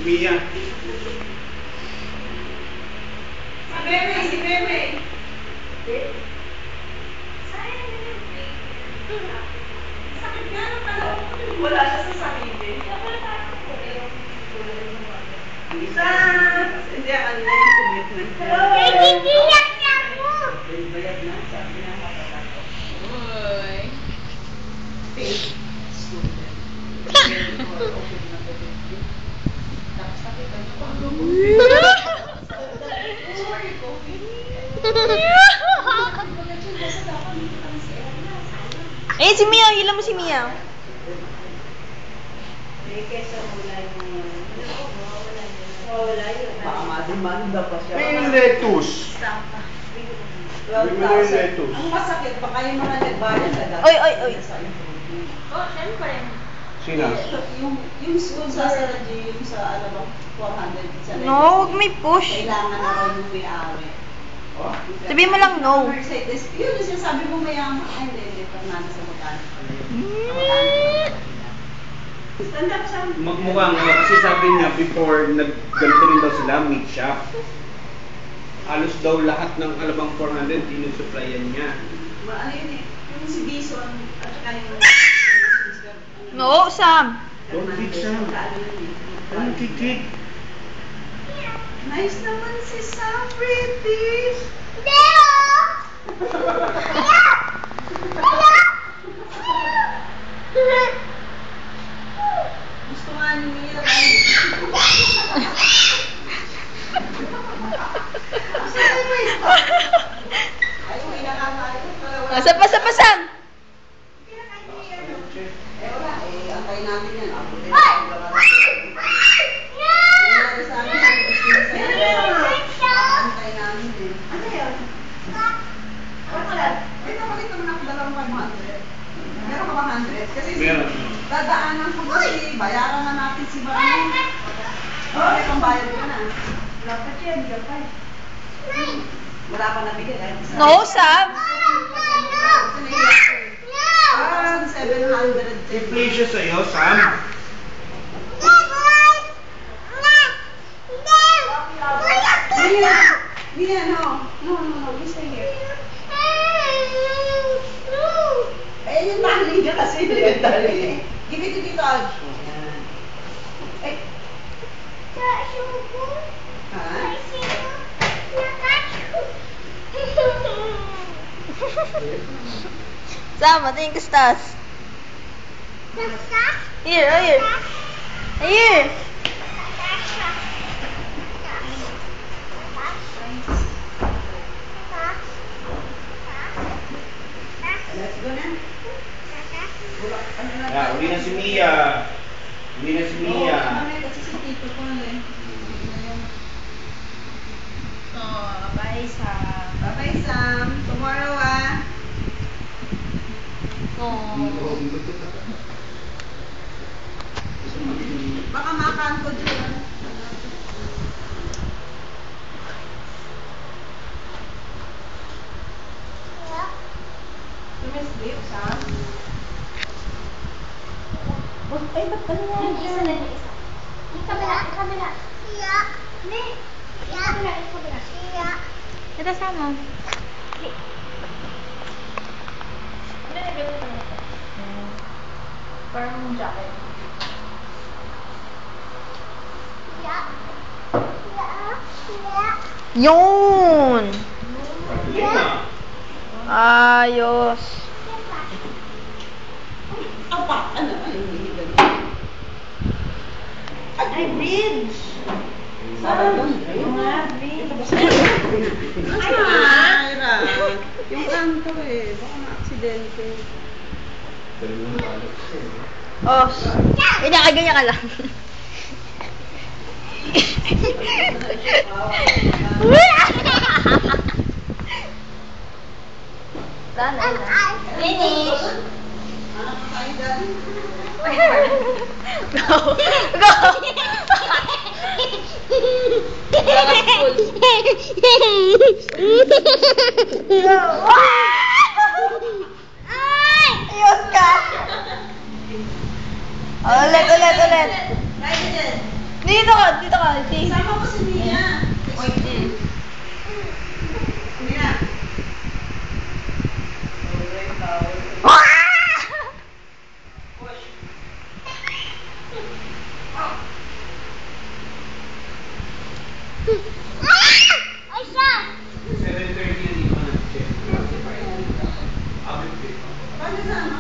Mia. Si Bebe. Sakit nga ng kaloob ko. Wala siya sa sarili. Isa! Hindi, ano na yung commitment niya. Nagigiyak na ako! Bayad na, sabi niya kapatid ko. Uy. Paid student. Tapos nakita niyo pa. Sorry, Kofi. Eh, si Mia. Hila mo si Mia. Baka madimanda pa siya. May lettuce. Bibili yung lettuce. Ang masakit, baka yung mga nagbayad na dati. Oy, oy, oy. Oh, syempre. Sino? Yung school sa G, yung sa, ano ba, 400 sa No, huwag may push. kailangan na raw yung may-ari. Oh? Sabihin mo lang no. Mercedes, yun yung sinasabi mo mayaman. Ay, hindi, Fernando sa magkano pala yun. Stand up siya. Magmukha nga kasi sabi niya before nagganto rin daw sila meat shop. Halos daw lahat ng alabang 400 dinusupplyan niya. Ano yun eh, yung si Bison, at saka yung... No, Sam. Don't kick, Sam. Don't kick. Nice naman si Sam, British. Gusto nga ni Mia. Ay, may nakakain. Sapa, Sam. Eh, wala. Eh, antayin natin yan. Abutin natin ang lakas. Nangyari sa amin, antayin namin din. Ano yun? May napakita mo na ako dalawang 500. Meron ka ba 100? Kasi Meron. dadaanan ko kasi bayaran na natin si Barang. Oh, may pambayad ka na. Wala pa siya, bigyan pa. Wala pa nabigyan dahil sa... No, Sam. Parang 700. I-play siya sa'yo, Sam. Mia, no. No, you stay here. Eh, yung tali ka kasi. Yung tali. Give it to Tito Alj. Eh. Ha? Sam, tingin ka stas. Here. Here. Let's go na. Yeah, uli na si Mia. Oo, kami kasi si Tito ko eh. Oh, bye, Sam. Bye-bye, Sam. Tomorrow, ah. Oh. Baka makanto dyan. Tumisleep, Sam. Ay, ba't ba niya? Yung isa na yung isa. Yung kabila. Hindi. Yung kabila. Ito, Sam. Ano na gawin ito? Parang jacket. Yun. Lima. Ayos. Apa? Ano? Hindi ganun. Ay, bridge! Sarap yun. Yung nga, bridge. Ay, Myra. Yung kanto eh. Baka ma-aksidente. Oh. Ganyan ka lang. Sana. Finish! Anak tayo dyan. Go. Go. Ayos ka. Ulit. Right dyan. Dito ka, dito ka. Sama ko si Mia. Wait, Mia. Ay, siya! 7:30 yung iba ng check. Abit dito. Paano sa ano?